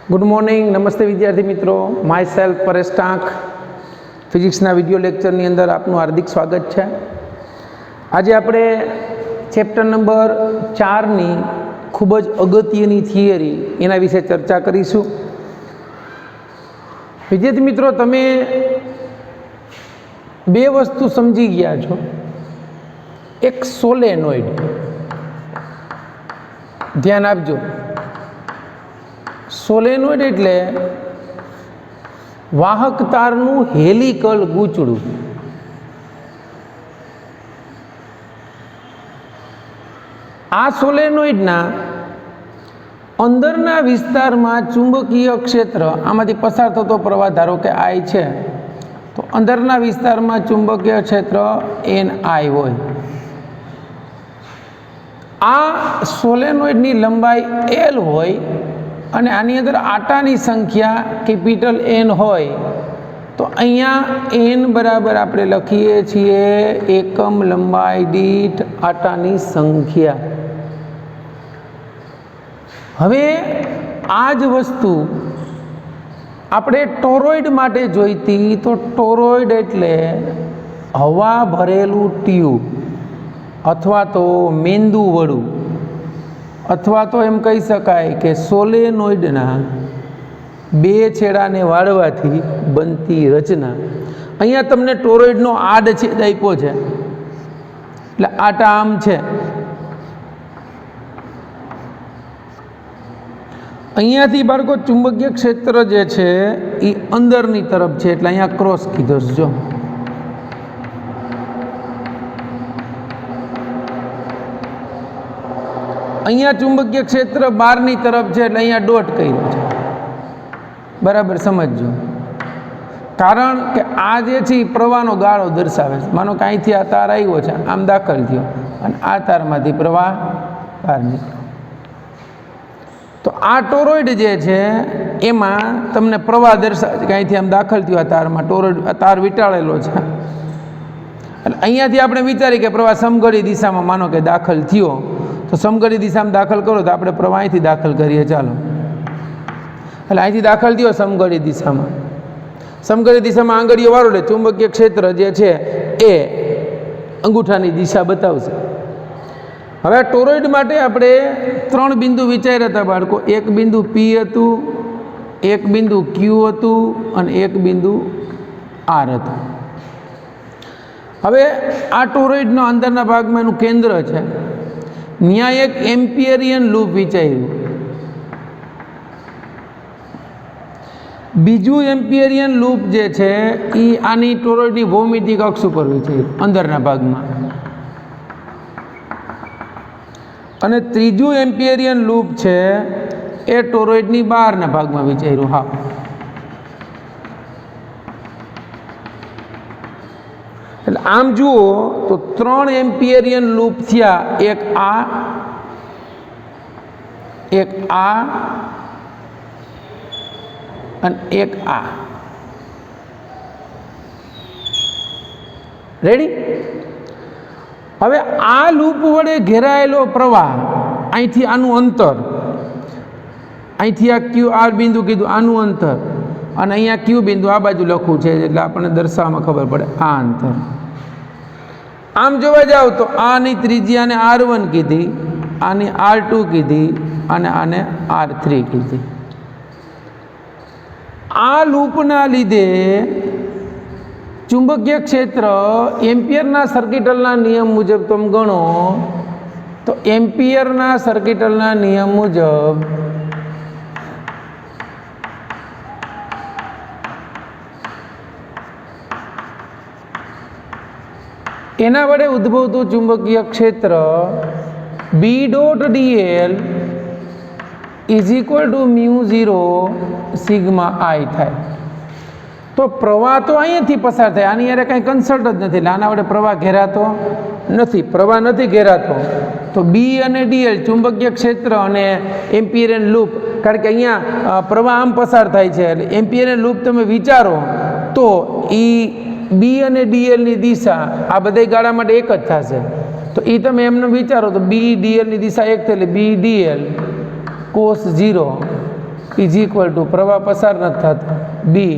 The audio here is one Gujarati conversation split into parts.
गुड मॉर्निंग, नमस्ते विद्यार्थी मित्रों। माय सेल्फ परेश टांक फिजिक्सना विडियो लेक्चरनी अंदर आपनु हार्दिक स्वागत है। आज आपणे चेप्टर नंबर 4 नी खूब ज अगत्यनी थियरी एना विषे चर्चा करीशुं। विद्यार्थी मित्रों, तमे बे वस्तु समझी गया छो। एक सोलेनोइड, ध्यान आपजो। सोलेनोइड एटले वाहक तारनु हेलिकल गूंचड़ू। आ सोलेनोइडना अंदरना विस्तारमां चुंबकीय क्षेत्र आमांथी पसार थतो प्रवाह धारो के आई छे, तो अंदरना विस्तारमां चुंबकीय क्षेत्र NI होय। आ सोलेनोइडनी लंबाई L होय અને આની અંદર આટાની સંખ્યા કેપિટલ N હોય, તો અહીંયા N બરાબર આપણે લખીએ છીએ એકમ લંબાઈ દીઠ આટાની સંખ્યા। હવે આ જ વસ્તુ આપણે ટોરોઇડ માટે જોઈતી, તો ટોરોઇડ એટલે હવા ભરેલું ટ્યુબ અથવા તો મેંદુ વડું, अथवा तो एम कही शकाय कि सोलेनोइडना बे छेड़ाने वाळवाथी बनती रचना। अहींया तमने टोरोइडनो आड छेद आप्यो छे, એટલે આટા આમ છે। અહીંયાથી બાળકો ચુંબકીય ક્ષેત્ર જે છે એ અંદરની તરફ છે, એટલે અહીંયા ક્રોસ કીધો છે। જો અહીંયા ચુંબકીય ક્ષેત્ર બહારની તરફ છે, એટલે અહીંયા ડોટ કર્યો છે। બરાબર સમજજો, કારણ કે આ જે છે એ પ્રવાહનો ગાળો દર્શાવે છે। માનો કે અહીંથી આ તાર આવ્યો છે, આમ દાખલ થયો અને આ તારમાંથી પ્રવાહ બહાર નીકળ્યો, તો આ ટોરોઇડ જે છે એમાં તમને પ્રવાહ દર્શાવે છે કે અહીંથી આમ દાખલ થયો આ તારમાં, ટોરોઇડ તાર વીંટાળેલો છે। એટલે અહીંયાથી આપણે વિચારીએ કે પ્રવાહ સમઘડી દિશામાં માનો કે દાખલ થયો, तो समघड़ी दिशा में दाखल करो तो आपणे प्रवाह अहींथी दाखल करीए। चालो, એટલે અહીંથી દાખલ થયો સમઘડી દિશામાં, સમઘડી દિશામાં આંગળીઓ વાળો એટલે ચુંબકીય ક્ષેત્ર જે છે એ અંગૂઠાની દિશા બતાવશે। હવે ટોરોઇડ માટે આપણે 3 બિંદુ વિચાર્યા હતા બાળકો। એક બિંદુ P હતું, એક બિંદુ Q હતું અને એક બિંદુ R હતું। હવે આ ટોરોઇડનો અંદરના ભાગમાં એનું કેન્દ્ર છે, ત્યાં એક એમ્પિયરિયન લૂપ વિચાર્યું। બીજું એમ્પિયરિયન લૂપ જે છે એ આની ટોરોઇડની ભૌમિતિક અક્ષ ઉપર વિચાર્યું અંદરના ભાગમાં, અને ત્રીજું એમ્પિયરિયન લૂપ છે એ ટોરોઇડની બહારના ભાગમાં વિચાર્યું। હા, એટલે આમ જુઓ તો 3 એમ્પિયરિયન લૂપ થયા, એક આ અને એક આ। રેડી? હવે આ લૂપ વડે ઘેરાયેલો પ્રવાહ, અહીંથી આનું અંતર, અહીંથી આ QR બિંદુ કીધું આનું અંતર, અને અહીંયા Q બિંદુ આ બાજુ લખવું છે એટલે આપણને દર્શાવવામાં ખબર પડે આ અંતર। આમ જોવા જાવ તો આની ત્રિજ્યાને R1 કીધી, આની R2 કીધી અને આને R3 કીધી। આ લૂપના લીધે ચુંબકીય ક્ષેત્ર એમ્પિયરના સર્કિટલના નિયમ મુજબ તમે ગણો તો એમ્પિયરના સર્કિટલના નિયમ મુજબ એના વડે ઉદ્ભવતું ચુંબકીય ક્ષેત્ર B.dl is equal to μ0 sigma I થાય। તો પ્રવાહ તો અહીંયાથી પસાર થાય, આની યારે કાંઈ કન્સલ્ટ જ નથી, એટલે આના વડે પ્રવાહ ઘેરાતો નથી, પ્રવાહ નથી ઘેરાતો। તો B અને dl ચુંબકીય ક્ષેત્ર અને એમ્પિયરિયન લૂપ, કારણ કે અહીંયા પ્રવાહ આમ પસાર થાય છે, એટલે એમ્પિયરિયન લૂપ તમે વિચારો તો એ B અને dl ની દિશા આ બધા ગાળા માટે એક જ થશે। તો એ તમે એમને વિચારો તો B dl ની દિશા એક થાય, એટલે B dl cos 0 is equal to પ્રવાહ પસાર નથી થતો B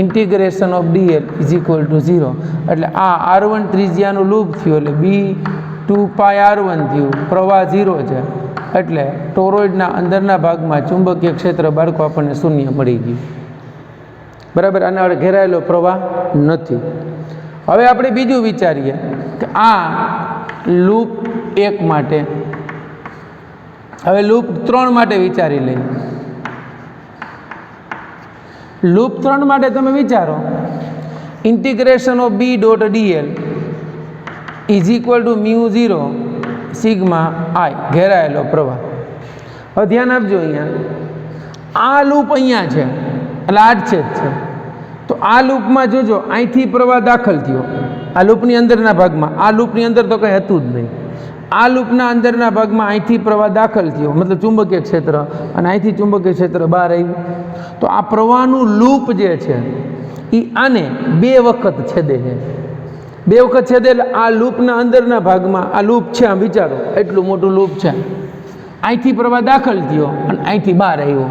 integration of DL is equal to 0. એટલે આ R1 ત્રિજ્યાનું લૂપ થયું એટલે બી 2πr1 થયું, પ્રવાહ 0 છે. એટલે ટોરોઇડના અંદરના ભાગમાં ચુંબકીય ક્ષેત્ર બાળકો આપણને શૂન્ય મળી ગયું. બરાબર, આના વડે ઘેરાયેલો પ્રવાહ નથી. હવે આપણે બીજું વિચારીએ કે આ લૂપ 1 માટે, હવે લૂપ 3 માટે વિચારી લઈએ. લૂપ 3 માટે તમે વિચારો, integration of B dot DL is equal to μ0 sigma I, ઘેરાયેલો પ્રવાહ. હવે ધ્યાન આપજો, અહીંયા આ લૂપ અહીંયા છે એટલે આ જ છેદ છે. તો આ લૂપમાં જોજો, અહીંથી પ્રવાહ દાખલ થયો આ લૂપની અંદરના ભાગમાં, આ લૂપની અંદર તો કંઈ હતું જ નહીં. આ લૂપના અંદરના ભાગમાં અહીંથી પ્રવાહ દાખલ થયો, મતલબ ચુંબકીય ક્ષેત્ર, અને અહીંથી ચુંબકીય ક્ષેત્ર બહાર આવ્યું. તો આ પ્રવાહનું લૂપ જે છે એ આને 2 વખત છેદે છે. 2 વખત છેદે એટલે આ લૂપના અંદરના ભાગમાં આ લૂપ છે, આમ વિચારો એટલું મોટું લૂપ છે. અહીંથી પ્રવાહ દાખલ થયો અને અહીંથી બહાર આવ્યો,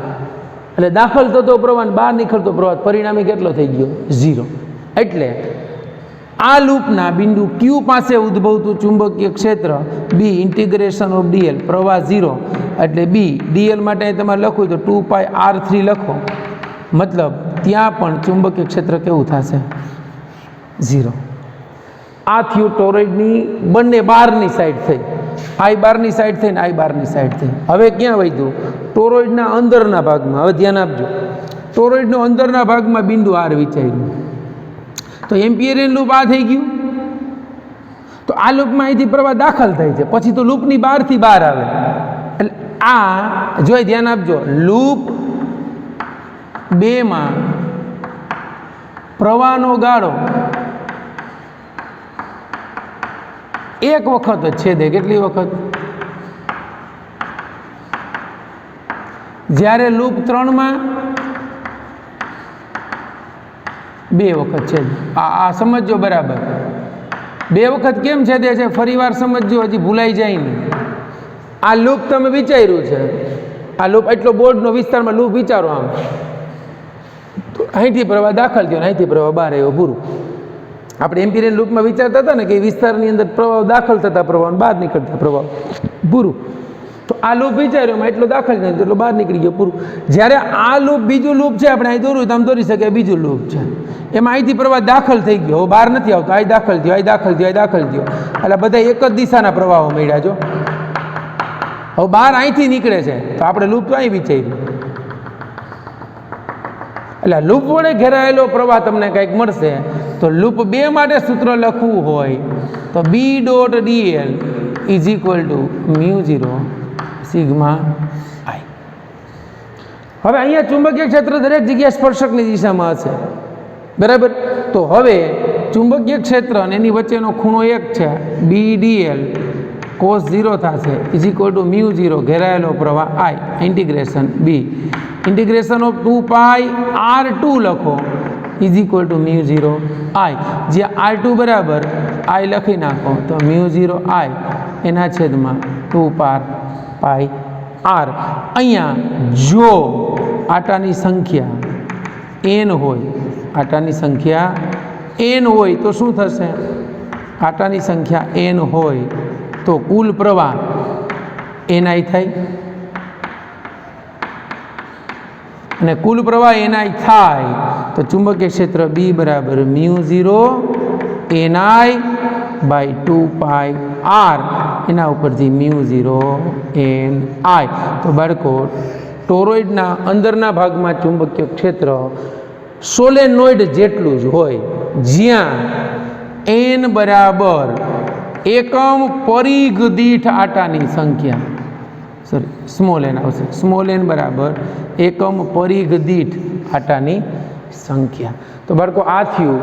એટલે દાખલ થતો પ્રવાહ અને બહાર નીકળતો પ્રવાહ પરિણામી કેટલો થઈ ગયો? 0. એટલે આ લૂપના બિંદુ Q પાસે ઉદ્ભવતું ચુંબકીય ક્ષેત્ર બી ઇન્ટિગ્રેશન ઓફ ડીએલ પ્રવાહ 0. એટલે બી ડીએલ માટે તમારે લખવું તો 2πr3 લખો, મતલબ ત્યાં પણ ચુંબકીય ક્ષેત્ર કેવું થશે? 0. આ થયું ટોરોઇડની બંને બહારની સાઈડ થઈ, આઈ બહારની સાઈડ થઈ ને આઈ બહારની સાઈડ થઈ. હવે ક્યાં વધ્યું? ટોરોઇડના અંદરના ભાગમાં. હવે ધ્યાન આપજો, ટોરોઇડનો અંદરના ભાગમાં બિંદુ આર વિચાર્યું તો એમ્પિયરિયન લૂપ આ થઈ ગયું. તો આ લૂપમાં અહીંથી પ્રવાહ દાખલ થાય છે, પછી તો લૂપની બહારથી બહાર આવે. એટલે આ જોઈ ધ્યાન આપજો, લૂપ 2 માં પ્રવાહનો ગાળો એક વખત જ છેદે. કેટલી વખત? જ્યારે લૂપ 3 માં 2 વખત છેદે. આ સમજો બરાબર. 2 વખત કેમ છેદે છે ફરીવાર સમજો, હજી ભૂલાઈ જાય નહીં. આ લૂપ તમે વિચાર્યું છે, આ લૂપ એટલો બોર્ડનો વિસ્તારમાં લૂપ વિચારો, આમ અહીંથી પ્રવાહ દાખલ થયો, અહીંથી પ્રવાહ બહાર આવ્યો, પૂરું. આપણે એમ્પિરિયન લૂપમાં વિચારતા હતા ને કે વિસ્તારની અંદર પ્રવાહ દાખલ થતા પ્રવાહ બહાર નીકળતા પ્રવાહ, પૂરું. તો આ લૂપ વિચાર્યો, એટલો દાખલ થયો એટલો બહાર નીકળી ગયો, પૂરું. જ્યારે આ લૂપ બીજું લૂપ છે, આપણે અહીં દોરવું તો આમ દોરી શકીએ, બીજું લૂપ છે, એમાં અહીંથી પ્રવાહ દાખલ થઈ ગયો, બહાર નથી આવતો, અહીં દાખલ થયો, અહીં દાખલ થયો, અહીં દાખલ થયો, એટલે બધા એક જ દિશાના પ્રવાહો મળ્યા. જો હવે બહાર અહીંથી નીકળે છે તો આપણે લૂપ તો અહીં વિચાર્યું. એટલે લૂપ વડે ઘેરાયેલો પ્રવાહ તમને કંઈક મળશે. તો લૂપ 2 માટે સૂત્ર લખવું હોય તો B dot DL is equal to μ0 sigma I. હવે અહીંયા ચુંબકીય ક્ષેત્ર દરેક જગ્યાએ સ્પર્શકની દિશામાં હશે, બરાબર. તો હવે ચુંબકીય ક્ષેત્ર અને એની વચ્ચેનો ખૂણો 1 છે, બી ડીએલ cos 0 થશે ઇઝ ઇક્વલ ટુ μ0 ઘેરાયેલો પ્રવાહ I integration B integration of 2πr2 લખો ઇઝ ઇક્વલ ટુ μ0 આઈ, જે r2 બરાબર આઈ લખી નાખો તો μ0 આઈ એના છેદમાં 2πr. અહીંયા જો આટાની સંખ્યા n હોય, આટાની સંખ્યા n હોય તો શું થશે? આટાની સંખ્યા n હોય તો કુલ પ્રવાહ ni થાય, અને કુલ પ્રવાહ ni થાય તો ચુંબકીય ક્ષેત્ર B બરાબર μ0 ni બાય 2πr, એના ઉપરથી μ0 ni. તો બાળકો ટોરોઇડના અંદરના ભાગમાં ચુંબકીય ક્ષેત્ર સોલેનોઇડ જેટલું જ હોય, જ્યાં n બરાબર એકમ પરિઘ દીઠ આટાની સંખ્યા, સોરી સ્મોલ n આવશે, સ્મોલ n બરાબર એકમ પરિઘ દીઠ આટાની સંખ્યા. તો બાળકો આ થયું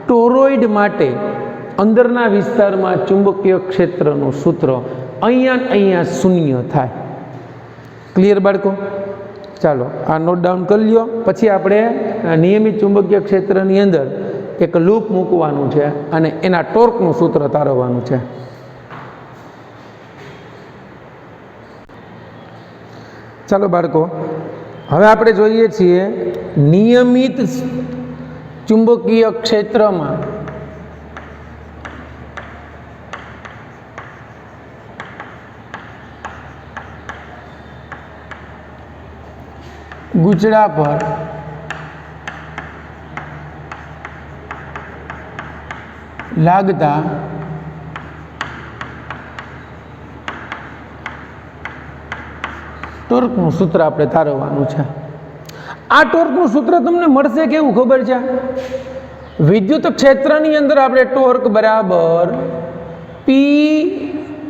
ટોરોઇડ માટે અંદરના વિસ્તારમાં ચુંબકીય ક્ષેત્રનું સૂત્ર. અહીંયા શૂન્ય થાય. ક્લિયર બાળકો? ચાલો આ નોટ ડાઉન કરી લ્યો. પછી આપણે નિયમિત ચુંબકીય ક્ષેત્રની અંદર એક લૂપ મૂકવાનું છે અને એના ટોર્કનું સૂત્ર તારવવાનું છે. ચાલો બાળકો, હવે આપણે જોઈએ છીએ નિયમિત ચુંબકીય ક્ષેત્રમાં ગૂંચળા પર લાગતા ટોર્કનું સૂત્ર આપણે તારવવાનું છે. આ ટોર્કનું સૂત્ર તમને મળશે કેવું ખબર છે? વિદ્યુત ક્ષેત્રની અંદર આપણે ટોર્ક બરાબર P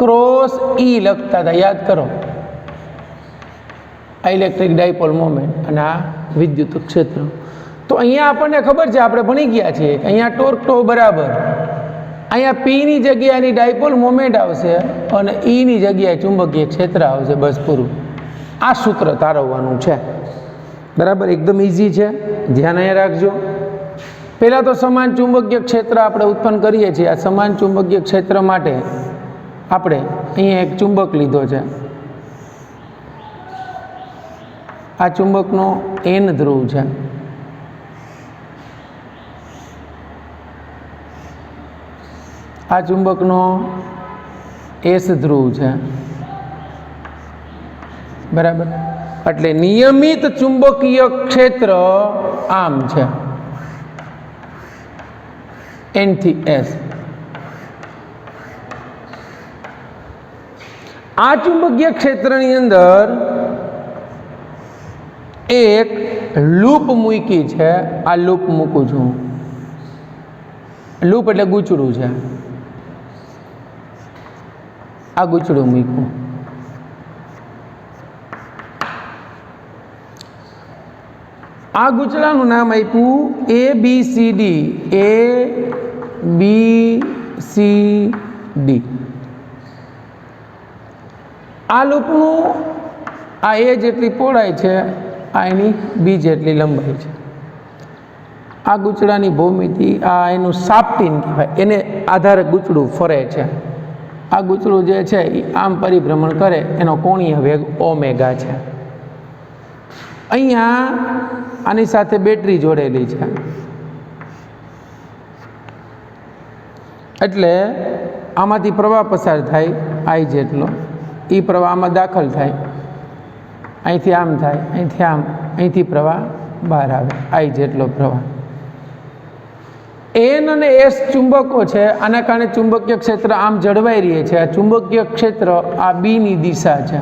ક્રોસ E લખતા હતા, યાદ કરો. આ ઇલેક્ટ્રિક ડાયપોલ મોમેન્ટ અને આ વિદ્યુત ક્ષેત્ર. તો અહીંયા આપણને ખબર છે, આપણે ભણી ગયા છીએ કે અહીંયા ટોર્ક ટો બરાબર અહીંયા P ની જગ્યાએ એની ડાયપોલ મોમેન્ટ આવશે અને E ની જગ્યાએ ચુંબકીય ક્ષેત્ર આવશે. બસ પૂરું. આ સૂત્ર તારવવાનું છે. બરાબર, એકદમ ઇઝી છે, ધ્યાન અહીંયા રાખજો. પહેલાં તો સમાન ચુંબકીય ક્ષેત્ર આપણે ઉત્પન્ન કરીએ છીએ. આ સમાન ચુંબકીય ક્ષેત્ર માટે આપણે અહીંયા એક ચુંબક લીધો છે. આ ચુંબકનો N ધ્રુવ છે. આ ચુંબકનો S ધ્રુવ છે. બરાબર, એટલે નિયમિત ચુંબકીય ક્ષેત્ર આમ છે, N થી S. આ ચુંબકીય ક્ષેત્રની અંદર એક લૂપ મૂકી છે. આ લૂપ મૂકું છું. લૂપ એટલે ગૂંચળું છે. આ ગૂંચળું મૂક્યું. આ ગૂંચળાનું નામ આપ્યું ABCD. ABCD. આ લૂપનું આ A જેટલી પહોળાઈ છે, આ એની B જેટલી લંબાઈ છે. આ ગૂંચળાની ભૂમિતિ, આ એનું સાપ્ટીન કહેવાય, એને આધારે ગૂંચળું ફરે છે. આ ગૂંચળું જે છે એ આમ પરિભ્રમણ કરે, એનો કોણીય વેગ ઓમેગા છે. અહીંયા આની સાથે બેટરી જોડેલી છે, એટલે આમાંથી પ્રવાહ પસાર થાય I જેટલો. એ પ્રવાહ આમાં દાખલ થાય, અહીંથી આમ થાય, અહીંથી આમ, અહીંથી પ્રવાહ બહાર આવે, I જેટલો પ્રવાહ. N અને S ચુંબકો છે, આના કારણે ચુંબકીય ક્ષેત્ર આમ જળવાઈ રહે છે. આ ચુંબકીય ક્ષેત્ર આ B ની દિશા છે.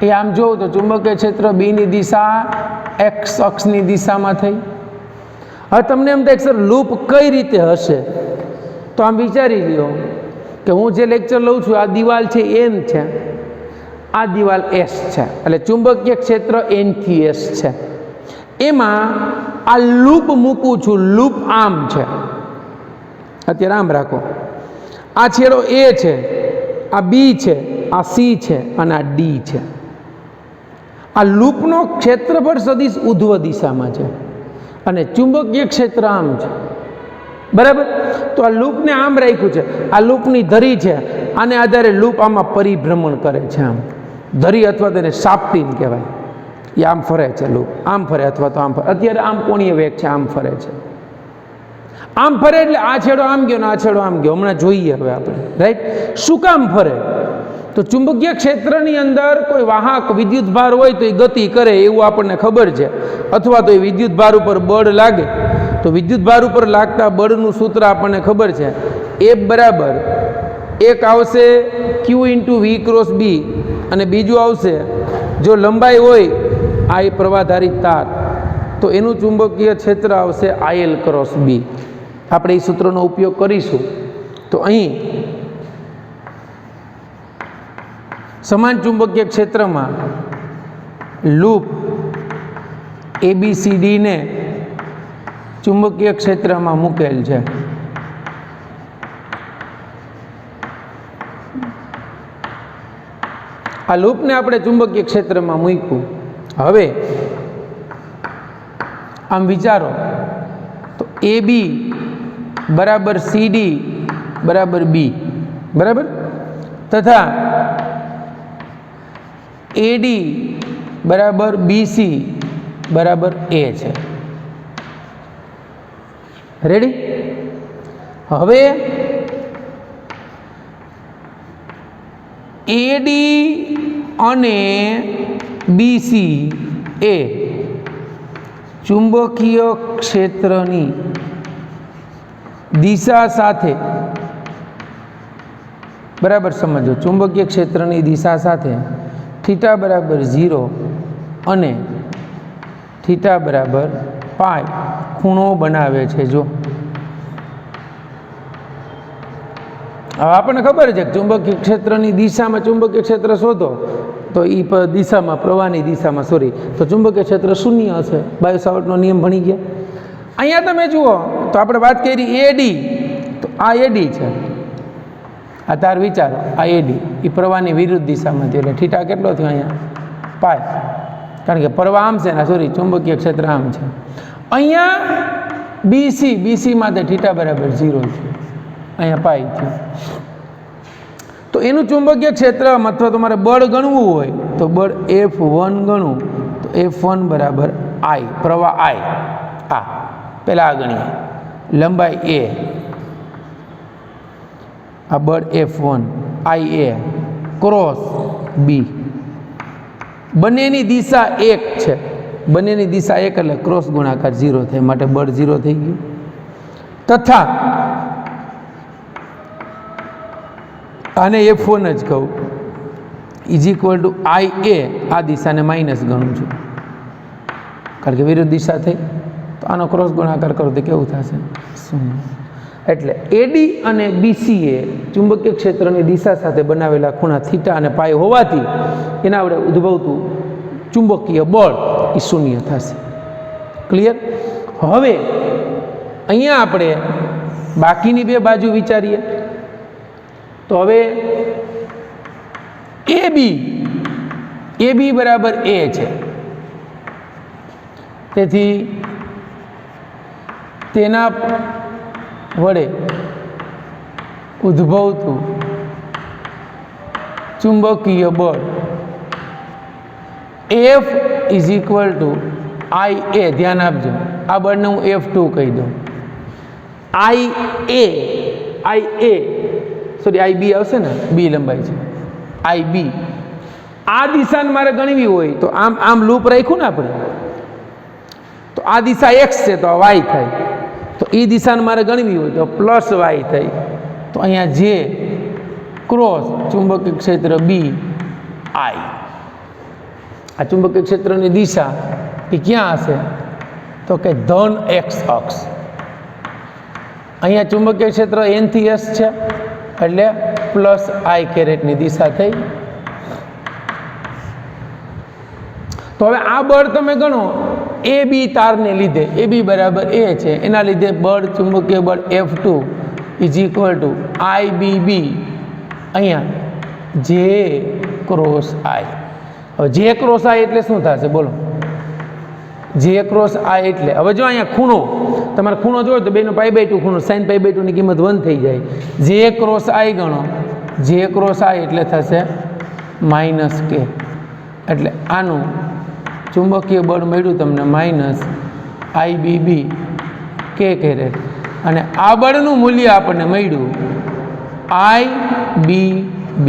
એ આમ જોઉં તો ચુંબકીય ક્ષેત્ર B ની દિશા X અક્ષની દિશામાં થઈ. હવે તમને એમ થાય સર લૂપ કઈ રીતે હશે, તો આમ વિચારી લ્યો કે હું જે લેક્ચર લઉં છું, આ દિવાલ છે N છે, આ દિવાલ S છે, એટલે ચુંબકીય ક્ષેત્ર N થી S છે. એમાં આ લૂપ મૂકું છું. લૂપ આમ છે, અત્યારે આમ રાખો. આ છેડો A છે, આ B છે, આ C છે અને આ D છે. આ લૂપનો ક્ષેત્રફળ સદિશ ઉધ્વ દિશામાં છે અને ચુંબકીય ક્ષેત્ર આમ છે. બરાબર, તો આ લૂપને આમ રાખ્યું છે. આ લૂપની ધરી છે, આને આધારે લૂપ આમાં પરિભ્રમણ કરે છે. આમ ધરી અથવા તેને સાપ્ટીન કહેવાય. એ આમ ફરે છે. લૂપ આમ ફરે અથવા તો આમ ફરે. અત્યારે આમ કોણીય વેગ છે, આમ ફરે છે. આમ ફરે એટલે આ છેડો આમ ગયો ને આ છેડો આમ ગયો. હમણાં જોઈએ હવે આપણે, રાઈટ. શું કામ ફરે? તો ચુંબકીય ક્ષેત્રની અંદર કોઈ વાહક વિદ્યુત ભાર હોય તો એ ગતિ કરે એવું આપણને ખબર છે, અથવા તો એ વિદ્યુત ભાર ઉપર બળ લાગે તો વિદ્યુત ભાર ઉપર લાગતા બળનું સૂત્ર આપણને ખબર છે. F બરાબર એક આવશે Q × V ક્રોસ B અને બીજું આવશે, જો લંબાઈ હોય આ એ પ્રવાહધારિત તાર, તો એનું ચુંબકીય ક્ષેત્ર આવશે IL ક્રોસ B. આપણે એ સૂત્રનો ઉપયોગ કરીશું. તો અહીં સમાન ચુંબકીય ક્ષેત્રમાં લૂપ ABCD ને ચુંબકીય ક્ષેત્રમાં મૂકેલ છે. આ લૂપને આપણે ચુંબકીય ક્ષેત્રમાં મૂક્યું. હવે આમ વિચારો તો AB બરાબર CD બરાબર B, બરાબર, તથા AD બરાબર BC બરાબર એ છે. રેડી? હવે એડી અને બીસી એ ચુંબકીય ક્ષેત્રની દિશા સાથે, બરાબર સમજો, ચુંબકીય ક્ષેત્રની દિશા સાથે થીટા બરાબર 0 અને થીટા બરાબર પાઈ ખૂણો બનાવે છે. જો હવે આપણને ખબર છે કે ચુંબકીય ક્ષેત્રની દિશામાં ચુંબકીય ક્ષેત્ર શોધો તો એ દિશામાં, પ્રવાહની દિશામાં, સોરી, તો ચુંબકીય ક્ષેત્ર શૂન્ય હશે. બાયો સાવર્ટનો નિયમ ભણી ગયા. અહીંયા તમે જુઓ તો આપણે વાત કરી એડી, તો આ એડી છે, આ તાર વિચારો, આ એડી એ પ્રવાહની વિરુદ્ધ દિશામાં થયો, એટલે થીટા કેટલો થયો અહીંયા? પાય, કારણ કે પ્રવાહ આમ છે ને, સોરી, ચુંબકીય ક્ષેત્ર આમ છે. અહીંયા બીસી માટે થીટા બરાબર 0 છે, અહીંયા પાય થયું. તો એનું ચુંબકીય ક્ષેત્ર અથવા તમારે બળ ગણવું હોય તો બળ F1 ગણવું, તો F1 બરાબર I, પ્રવાહ I, આ પહેલાં આ ગણીએ, લંબાઈ A, આ બળ F1 IA ક્રોસ B, બંનેની દિશા એક છે, બંનેની દિશા એક એટલે ક્રોસ ગુણાકાર 0 થાય, માટે બળ 0 થઈ ગયું. તથા આને F1 જ કહું, ઇઝ ઇક્વલ ટુ IA, આ દિશાને માઇનસ ગણું છું કારણ કે વિરુદ્ધ દિશા થઈ, તો આનો ક્રોસ ગુણાકાર કરો તો કેવું થશે? 0. એટલે એડી અને બીસી એ ચુંબકીય ક્ષેત્રની દિશા સાથે બનાવેલા ખૂણા થીટા અને પાઈ હોવાથી એના આપણે ઉદ્ભવતું ચુંબકીય બળ એ 0 થશે. ક્લિયર? હવે અહીંયા આપણે બાકીની બે બાજુ વિચારીએ. તો હવે AB બરાબર A છે, તેથી તેના વડે ઉદ્ભવતું ચુંબકીય બળ F is equal two IA. ધ્યાન આપજો, આ બળને હું F2 કહી દઉં. IA સોરી IB આવશે ને, B લંબાઈ છે, IB. આ દિશાને મારે ગણવી હોય તો આમ લૂપ રાખ્યું ને આપણે, તો આ દિશા X છે તો આ Y થાય, તો એ દિશાને મારે ગણવી હોય તો પ્લસ Y થાય, તો અહીંયા જે ક્રોસ ચુંબકીય ક્ષેત્ર B I, આ ચુંબકીય ક્ષેત્રની દિશા એ ક્યાં હશે? તો કે ધન X અક્ષ. અહીંયા ચુંબકીય ક્ષેત્ર N થી S છે એટલે પ્લસ I કેરેટની દિશા થઈ. તો હવે આ બળ તમે ગણો AB તારને લીધે, AB બરાબર A છે, એના લીધે બળ, ચુંબકીય બળ F2 is equal two IBB, અહીંયા J ક્રોસ I. હવે J ક્રોસ I એટલે શું થશે બોલો? J ક્રોસ I એટલે, હવે જો અહીંયા ખૂણો, તમારે ખૂણો જોયો તો બેનો π/2 ખૂણો, sin π/2 ની કિંમત 1 થઈ જાય. J ક્રોસ I ગણો, J ક્રોસ I એટલે થશે -K, એટલે આનું ચુંબકીય બળ મળ્યું તમને -IBB K કેરેટ, અને આ બળનું મૂલ્ય આપણને મળ્યું IBB.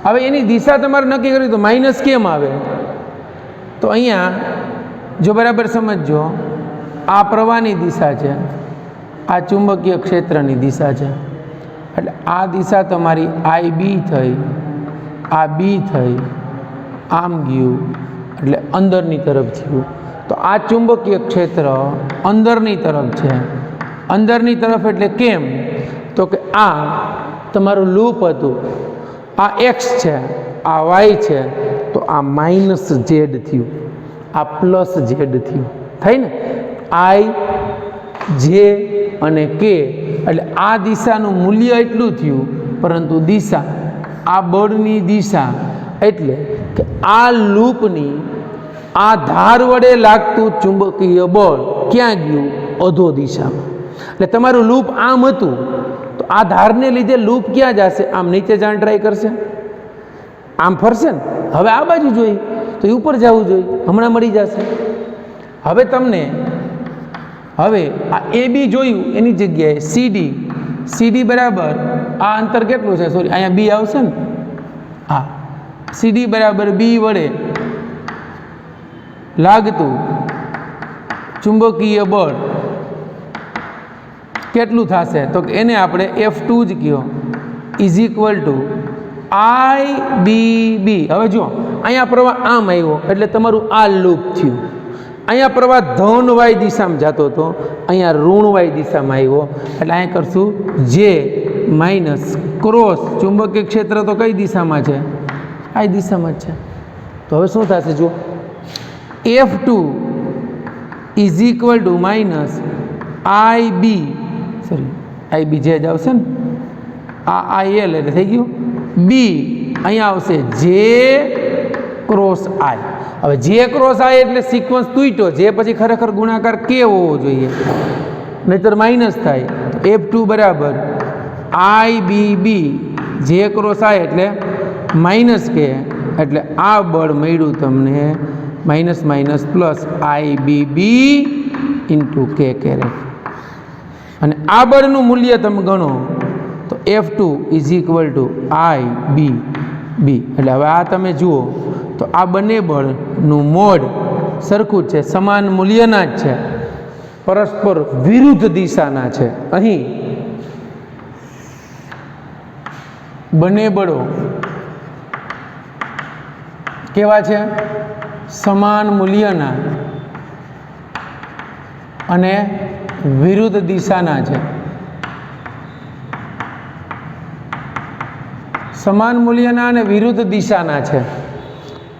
હવે એની દિશા તમારે નક્કી કરી તો માઇનસ કેમ આવે? તો અહીંયા જો બરાબર સમજજો, આ પ્રવાહની દિશા છે, આ ચુંબકીય ક્ષેત્રની દિશા છે, એટલે આ દિશા તમારી IB થઈ, આ B થઈ, આમ ગયું એટલે અંદરની તરફ થયું. તો આ ચુંબકીય ક્ષેત્ર અંદરની તરફ છે. અંદરની તરફ એટલે કેમ? તો કે આ તમારું લૂપ હતું, આ X છે, આ Y છે, તો આ -Z થયું, આ +Z થયું, થાય ને? I J અને K, એટલે આ દિશાનું મૂલ્ય એટલું થયું, પરંતુ દિશા, આ બળની દિશા એટલે કે આ લૂપની આ ધાર વડે લાગતું ચુંબકીય બળ ક્યાં ગયું? અધો દિશામાં. એટલે તમારું લૂપ આમ હતું તો આ ધારને લીધે લૂપ ક્યાં જશે? આમ નીચે જવાનું ટ્રાય કરશે, આમ ફરશે ને. હવે આ બાજુ જોઈ તો એ ઉપર જવું જોઈએ, હમણાં મળી જશે. હવે તમને હવે આ એ બી જોયું એની જગ્યાએ સીડી બરાબર આ અંતર કેટલું છે, સોરી અહીંયા બી આવશે ને, હા સીડી બરાબર બી વડે લાગતું ચુંબકીય બળ કેટલું થશે, તો એને આપણે F2 જ કહો, ઇઝ ઇક્વલ ટુ IBB. હવે જો અહીંયા પ્રવાહ આમ આવ્યો એટલે તમારું આ લૂપ થયું. અહીંયા પ્રવાહ ધન વાય દિશામાં જતો હતો, અહીંયા ઋણ વાય દિશામાં આવ્યો એટલે અહીંયા કરશું જે માઇનસ ક્રોસ ચુંબકીય ક્ષેત્ર તો કઈ દિશામાં છે, આ દિશામાં જ છે. તો હવે શું થશે જુઓ, F2 is equal two minus IB જે જ આવશે ને, આ IL એટલે થઈ ગયું બી, અહીંયા આવશે જે ક્રોસ આઈ. હવે જે ક્રોસ આઈ એટલે સિક્વન્સ તૂટ્યો, જે પછી ખરેખર ગુણાકાર કે હોવો જોઈએ, નહીતર માઇનસ થાય. F2 બરાબર IBB જે ક્રોસ આઈ એટલે માઇનસ કે, એટલે આ બળ મળ્યું તમને minus minus plus IBB into કે કેરેટ. અને આ બળનું મૂલ્ય તમે ગણો તો F2 is equal two IBB. એટલે હવે આ તમે જુઓ તો આ બંને બળનું મોડ સરખું જ છે, સમાન મૂલ્યના જ છે, પરસ્પર વિરુદ્ધ દિશાના છે. અહીં બંને બળો કેવા છે, સમાન મૂલ્યના અને વિરુદ્ધ દિશાના છે. સમાન મૂલ્યના અને વિરુદ્ધ દિશાના છે,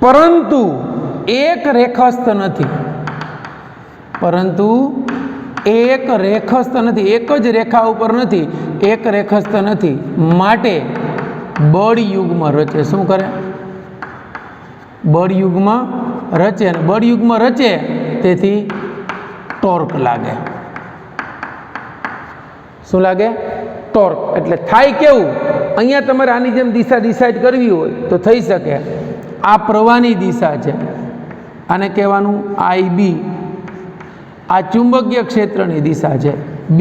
પરંતુ એક રેખસ્થ નથી. એક જ રેખા ઉપર નથી, એક રેખસ્થ નથી. માટે બળ યુગ્મ રચે. શું કરે, બળ યુગ્મ રચે. અને બળ યુગ્મ રચે તેથી ટોર્ક લાગે. શું લાગે, ટોર્ક. એટલે થાય કેવું, અહીંયા તમારે આની જેમ દિશા ડિસાઇડ કરવી હોય તો થઈ શકે. આ પ્રવાહની દિશા છે, આને કહેવાનું IB. આ ચુંબકીય ક્ષેત્રની દિશા છે B.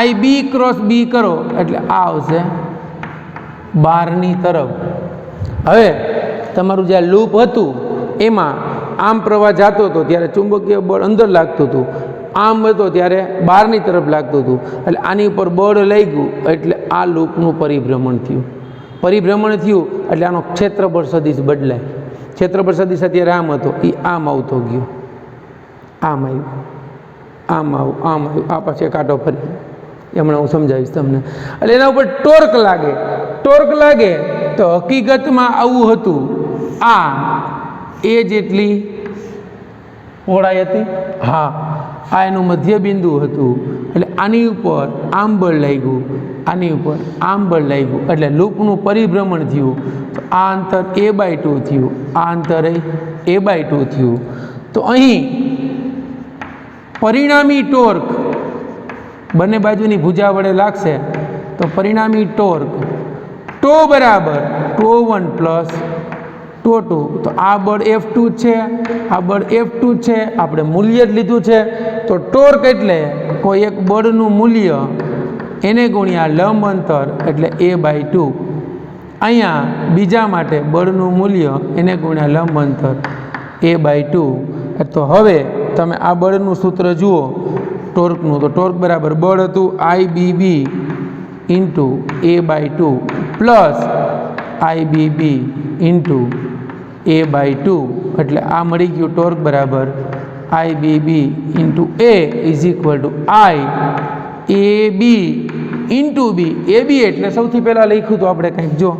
IB ક્રોસ B કરો એટલે આ આવશે બહારની તરફ. હવે તમારું જે લૂપ હતું એમાં આમ પ્રવાહ જતો હતો ત્યારે ચુંબકીય બળ અંદર લાગતું હતું, આમ હતો ત્યારે બહારની તરફ લાગતું હતું. એટલે આની ઉપર બળ લઈ ગયું એટલે આ લૂપનું પરિભ્રમણ થયું. એટલે આનો ક્ષેત્રફળ સદિશ બદલાય. ક્ષેત્રફળ સદિશ અત્યારે આમ હતો, એ આમ આવતો ગયો, આમ આવ્યું, આ પછી કાંટો ફરી. હમણાં હું સમજાવીશ તમને. એટલે એના ઉપર ટોર્ક લાગે તો હકીકતમાં આવું હતું. આ એ જેટલી પહોળાઈ હતી, હા આ એનું મધ્ય બિંદુ હતું. એટલે આની ઉપર આમ બળ લાગ્યું, આની ઉપર આમ બળ લાગ્યું, એટલે લૂપનું પરિભ્રમણ થયું. તો આ અંતર A/2 થયું, આ અંતર A/2 થયું. તો અહીં પરિણામી ટોર્ક બંને બાજુની ભુજા વડે લાગશે તો પરિણામી ટોર્ક ટો બરાબર τ1 પ્લસ τ2. તો આ બળ F2 છે, આ બળ F2 છે, આપણે મૂલ્ય જ લીધું છે. તો ટોર્ક એટલે કોઈ એક બળનું મૂલ્ય એને ગુણ્યા લંબ અંતર એટલે A/2. અહીંયા બીજા માટે બળનું મૂલ્ય એને ગુણ્યા લંબ અંતર A/2. તો હવે તમે આ બળનું સૂત્ર જુઓ ટોર્કનું, તો ટોર્ક બરાબર બળ હતું IBB into A/2 plus IBB into A/2. એટલે આ મળી ગયું ટોર્ક બરાબર IBB into A is equal two IAB into B. AB એટલે સૌથી પહેલાં લખ્યું તો આપણે કંઈક, જો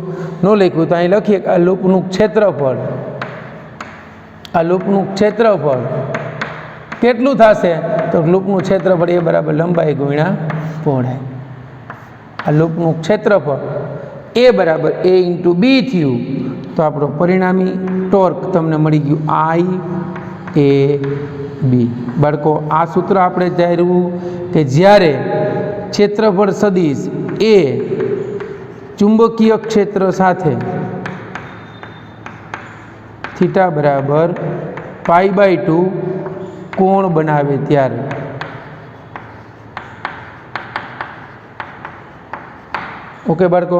ન લખ્યું તો અહીં લખીએ કે આ લૂપનું ક્ષેત્રફળ કેટલું થશે, તો લૂપનું ક્ષેત્રફળ એ બરાબર લંબાઈ ગુણ્યા પહોળાઈ. આ લૂપનું ક્ષેત્રફળ એ બરાબર A ઇન્ટુ B થયું. તો આપણો પરિણામી ટોર્ક તમને મળી ગયું IAB. બાળકો આ સૂત્ર આપણે ધાર્યું કે જ્યારે ક્ષેત્રફળ સદિશ એ ચુંબકીય ક્ષેત્ર સાથે થીટા બરાબર π/2 કોણ બનાવે ત્યારે. ઓકે બાળકો,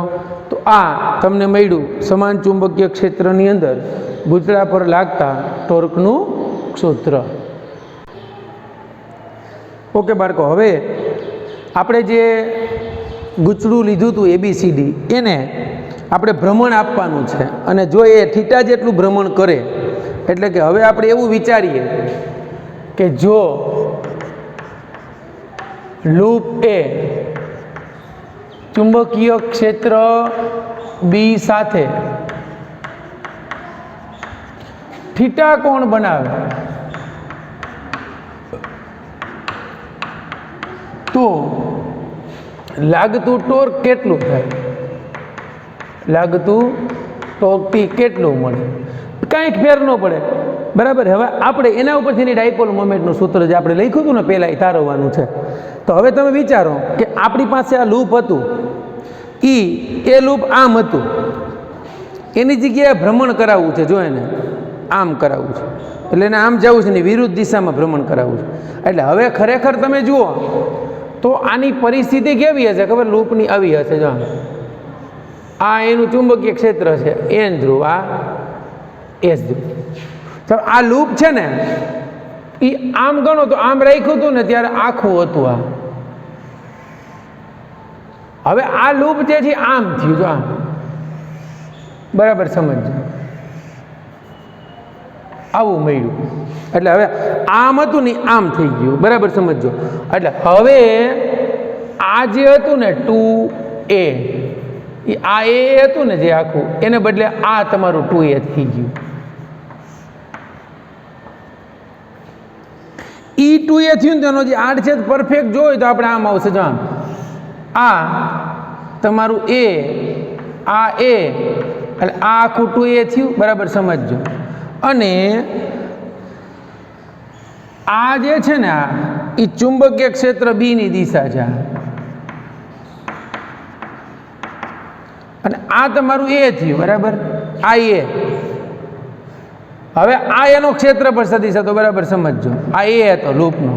તો આ તમને મળ્યું સમાન ચુંબકીય ક્ષેત્રની અંદર ગૂંચળા પર લાગતા ટોર્કનું સૂત્ર. ઓકે બાળકો, હવે આપણે જે ગૂંચળું લીધું હતું ABCD એને આપણે ભ્રમણ આપવાનું છે, અને જો એ થીટા જેટલું ભ્રમણ કરે એટલે કે હવે આપણે એવું વિચારીએ કે જો લૂપ એ ચુંબકીય ક્ષેત્ર બી સાથે થીટા કોણ બનાવે તો લાગતું ટોર્ક કેટલું થાય, લાગતું ટોર્ક T કેટલું મળે, કાંઈક ફેર ન પડે. બરાબર. હવે આપણે એના ઉપરથી ડાયપોલ મોમેન્ટનું સૂત્ર જે આપણે લખ્યું હતું ને પહેલાં એ તારવવાનું છે. તો હવે તમે વિચારો કે આપણી પાસે આ લૂપ હતું, એ લૂપ આમ હતું, એની જગ્યાએ ભ્રમણ કરાવવું છે. જો એને આમ કરાવવું છે એટલે એને આમ જવું છે ને વિરુદ્ધ દિશામાં ભ્રમણ કરાવવું છે. એટલે હવે ખરેખર તમે જુઓ તો આની પરિસ્થિતિ કેવી હશે ખબર? લૂપની આવી હશે. જો આ એનું ચુંબકીય ક્ષેત્ર છે N ધ્રુવ, આ S ધ્રુવ. તો આ લૂપ છે ને એ આમ ગણો તો આમ રાખ્યું હતું ને ત્યારે આખું હતું આ. હવે આ લૂપ જે છે આમ થયું. જો આમ બરાબર સમજજો, આવું મળ્યું. એટલે હવે આમ હતું ને આમ થઈ ગયું. બરાબર સમજજો. એટલે હવે આ જે હતું ને 2A, આ એ હતું ને જે આખું, એને બદલે આ તમારું 2A થઈ ગયું. E2A થયું ને તેનો જે આડછેદ પરફેક્ટ જોયું તો આપણે આમ આવશે. જો આમ આ તમારું A, આ A, એટલે આ આખું 2A થયું. બરાબર સમજજો. અને આ જે છે ને આ એ ચુંબકીય ક્ષેત્ર બી ની દિશા છે, અને આ તમારું એ થયું. બરાબર. આ એ હવે આ એનો ક્ષેત્રફળ સદિશ હતો. બરાબર સમજજો. આ એ હતો લૂપનો,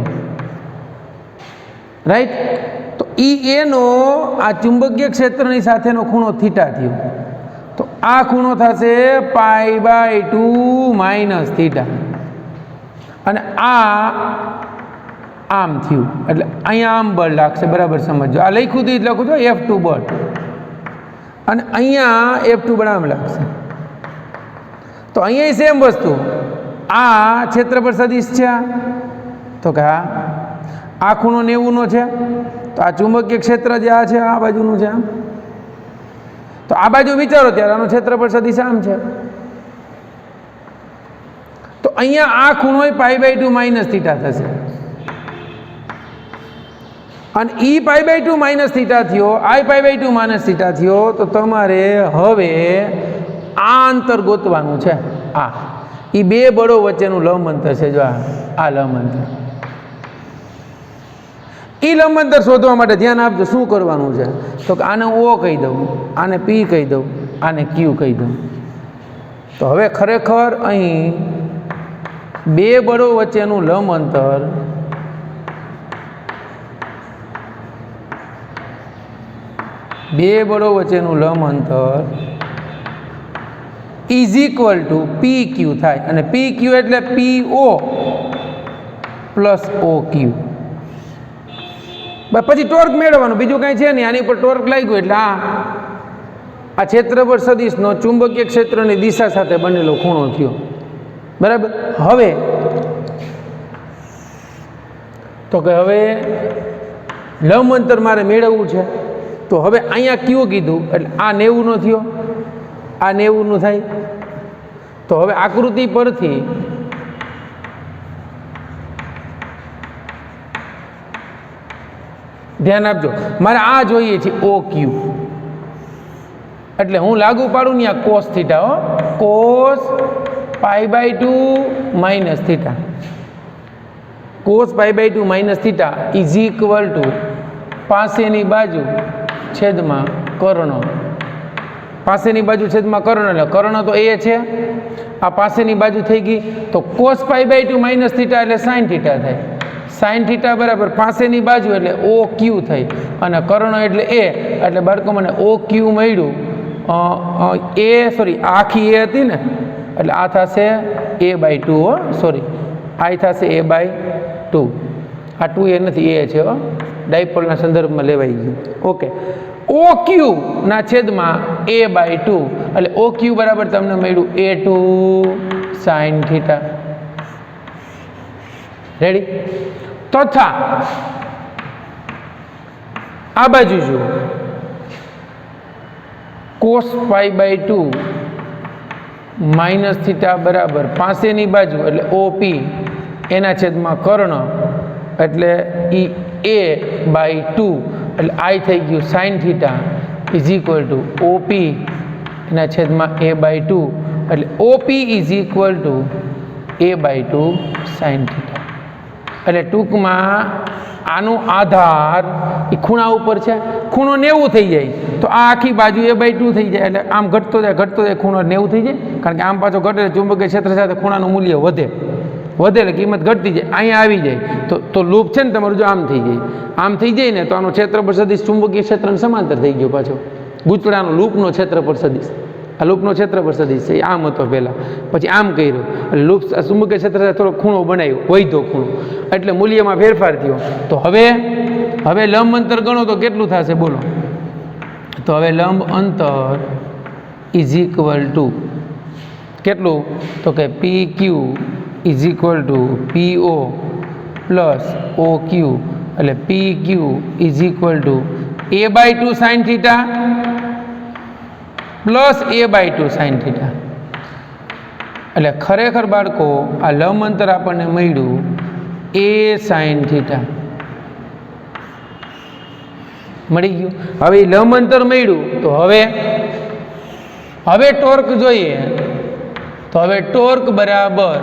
રાઈટ. તો એનો આ ચુંબકીય ક્ષેત્રની સાથેનો ખૂણો થીટા થયો. તો આ ખૂણો થશે π/2 માઇનસ થીટા, અને આ આમ થયું એટલે અહીંયા આમ બળ લાગશે. બરાબર સમજો. આ લખ્યું હતું એટલે લખું છું F2 બળ, અને અહીંયા F2 બળ આમ લાગશે. તો અહીંયા સેમ વસ્તુ, આ ક્ષેત્રફળ સદિશ છે તો કે આ ખૂણો 90 નો છે. તો આ ચુંબકીય ક્ષેત્ર જે આ છે આ બાજુનું છે. તો આ બાજુ વિચારો ત્યારે આનો ક્ષેત્રફળ સદિશ આમ છે. તો અહીંયા આ ખૂણો π/2 માઇનસ થીટા થશે, અને π/2 માઇનસ થીટા થયો, π/2 માઇનસ થીટા થયો. તો તમારે હવે આ અંતર ગોતવાનું છે. આ એ બે બળો વચ્ચેનું લંબ અંતર છે. જો આ લંબ અંતર, એ લંબ અંતર શોધવા માટે ધ્યાન આપજો શું કરવાનું છે. તો કે આને O કહી દઉં, આને P કહી દઉં, આને Q કહી દઉં. તો હવે ખરેખર અહીં બે બળો વચ્ચેનું લંબ અંતર ઇઝ ઇક્વલ ટુ PQ થાય, અને PQ એટલે PO પ્લસ OQ. પછી ટોર્ક મેળવવાનું, બીજું કાંઈ છે નહીં. આની પર ટોર્ક લાગ્યું એટલે આ ક્ષેત્રફળ સદિશનો ચુંબકીય ક્ષેત્રની દિશા સાથે બનેલો ખૂણો થયો. બરાબર. હવે તો કે હવે લંબ અંતર મારે મેળવવું છે. તો હવે અહીંયા Q કીધું એટલે આ 90 નો થયો, આ 90 નું થાય. તો હવે આકૃતિ પરથી ધ્યાન આપજો, મારે આ જોઈએ છે OQ. એટલે હું લાગુ પાડું ને આ cos થીટા, હો, cos π/2 minus theta, cos π/2 minus theta is equal to પાસેની બાજુ છેદમાં કર્ણ પાસેની બાજુ છેદમાં કર્ણ, એટલે કર્ણ તો એ છે, આ પાસેની બાજુ થઈ ગઈ, તો cos π/2 માઇનસ થીટા એટલે સાઇન થીટા થાય. સાઇન થીટા બરાબર પાસેની બાજુ એટલે ઓ ક્યુ થઈ, અને કર્ણ એટલે એ, એટલે બાળકો મને ઓ ક્યુ મળ્યું. આખી એ હતી ને, એટલે આ થશે a/2. સોરી, આ થશે a/2. આ 2 એ નથી, એ છે. ડાયપોલના સંદર્ભમાં લેવાઈ ગયું. ઓકે, ઓ ક્યુ ના છેદમાં a/2, એટલે ઓ ક્યુ બરાબર તમને મળ્યું a2 સાઇન થીટા. રેડી? તથા આ બાજુ જુઓ, cos π/2 માઇનસ થીટા બરાબર પાસેની બાજુ એટલે OP એના છેદમાં કર્ણ, એટલે a/2, એટલે I થઈ ગયું sine theta is equal two OP એના છેદમાં a/2, એટલે OP is equal two a/2 sine theta. એટલે ટૂંકમાં આનો આધાર એ ખૂણા ઉપર છે. ખૂણો 90 થઈ જાય તો આ આખી બાજુ a/2 થઈ જાય, એટલે આમ ઘટતો જાય ખૂણો 90 થઈ જાય, કારણ કે આમ પાછો ઘટે ચુંબકીય ક્ષેત્ર સાથે ખૂણાનું મૂલ્ય વધે એટલે કિંમત ઘટતી જાય. અહીંયા આવી જાય તો લૂપ છે ને તમારું જો આમ થઈ જાય ને, તો આનો ક્ષેત્રફળ સદિશ ચુંબકીય ક્ષેત્રને સમાંતર થઈ ગયો પાછો. ગૂંચળાનો લૂપનો ક્ષેત્રફળ સદિશ, આ લૂપનો ક્ષેત્રફળ સદિશ છે, આમ હતો પહેલાં, પછી આમ કર્યો, એટલે લૂપ ચુંબકીય ક્ષેત્ર સાથે થોડો ખૂણો બનાવ્યો, વૈધો ખૂણો, એટલે મૂલ્યમાં ફેરફાર થયો. તો હવે લંબ અંતર ગણો તો કેટલું થશે બોલો? તો હવે લંબ અંતર ઇઝ ઇક્વલ ટુ કેટલું? તો કે PQ is equal two PO plus OQ, એટલે PQ is equal two a/2 sine theta plus a/2 sine theta. એટલે ખરેખર બાળકો આ લંબ અંતર આપણને મળ્યું a સાઇન થીટા મળી ગયું. હવે લંબ અંતર મળ્યું તો હવે ટોર્ક જોઈએ. તો હવે ટોર્ક બરાબર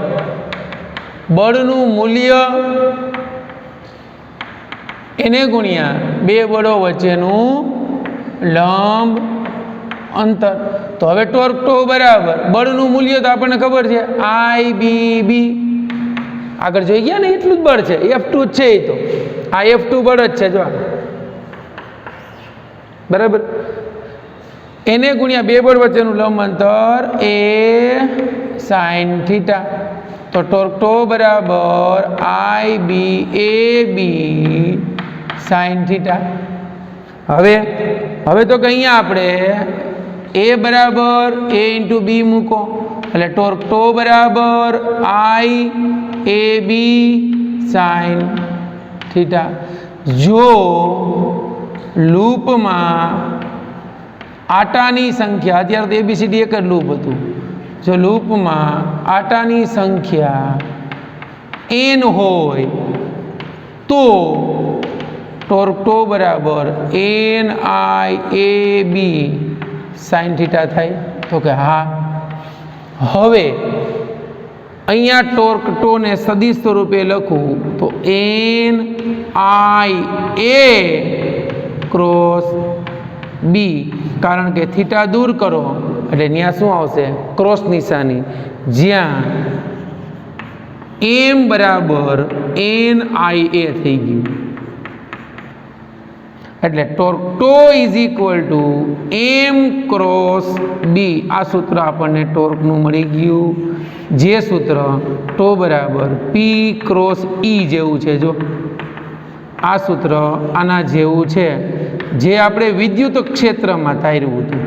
બળનું મૂલ્ય એને ગુણ્યા બે બળો વચ્ચેનું લંબ અંતર. તો હવે ટોર્ક બરાબર બળનું મૂલ્ય તો આપણને ખબર છે IBB. આગળ જોઈ ગયા ને, એટલું જ બળ છે, F2 જ છે. એ તો આ F2 બળ જ છે, જો બરાબર. એને ગુણ્યા બે બળ વચ્ચેનું લંબ અંતર a સાઇન થીટા. તો ટોર્ક બરાબર IBAB સાઇન થીટા. હવે તો કે અહીંયા આપણે a બરાબર a × b મૂકો, એટલે ટોર્ક બરાબર IAB સાઇન થીટા. જો લૂપમાં આટાની સંખ્યા, અત્યારે તો ABCD એક જ લૂપ હતું, જો લૂપમાં આટાની સંખ્યા n હોય તો ટોર્ક બરાબર NIAB સાઇન થીટા થાય. તો કે હા. હવે અહીંયા ટોર્ક ને સદિશ સ્વરૂપે લખું તો NIA ક્રોસ B, કારણ કે થીટા દૂર કરો એટલે ત્યાં શું આવશે? ક્રોસ નિશાની, જ્યાં M બરાબર NIA થઈ ગયું. એટલે torque is equal two M cross B. આ સૂત્ર આપણને ટોર્કનું મળી ગયું, જે સૂત્ર બરાબર P ક્રોસ E જેવું છે. જો આ સૂત્ર આના જેવું છે, જે આપણે વિદ્યુત ક્ષેત્રમાં ધાર્યું હતું.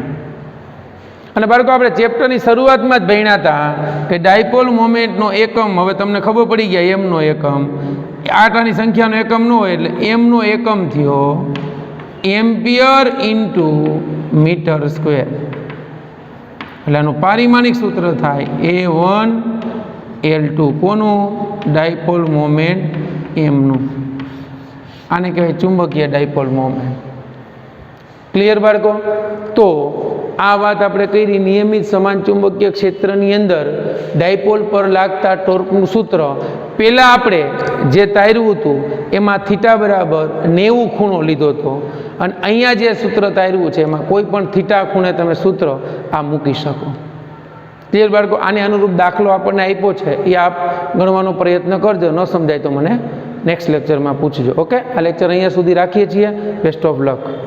અને બાળકો આપણે ચેપ્ટરની શરૂઆતમાં જ ભણ્યા હતા કે ડાયપોલ મોમેન્ટનો એકમ, હવે તમને ખબર પડી ગયા એમનો એકમ, આટાની સંખ્યાનો એકમ ન હોય એટલે એમનો એકમ થયો એમ્પિયર ઇન્ટુ મીટર સ્ક્વેર. એટલે આનું પારિમાણિક સૂત્ર થાય A1 L2. કોનું? ડાયપોલ મોમેન્ટ એમનું. આને કહેવાય ચુંબકીય ડાયપોલ મોમેન્ટ. ક્લિયર બાળકો? તો આ વાત આપણે કરી નિયમિત સમાન ચુંબકીય ક્ષેત્રની અંદર ડાયપોલ પર લાગતા ટોર્કનું સૂત્ર. પહેલાં આપણે જે તાર્યું હતું એમાં થીટા બરાબર 90 ખૂણો લીધો હતો, અને અહીંયા જે સૂત્ર તાર્યું છે એમાં કોઈ પણ થીટા ખૂણે તમે સૂત્ર આ મૂકી શકો. ક્લિયર બાળકો? આને અનુરૂપ દાખલો આપણને આપ્યો છે એ આપ ગણવાનો પ્રયત્ન કરજો. ન સમજાય તો મને નેક્સ્ટ લેક્ચરમાં પૂછજો. ઓકે, આ લેક્ચર અહીંયા સુધી રાખીએ છીએ. Best of luck.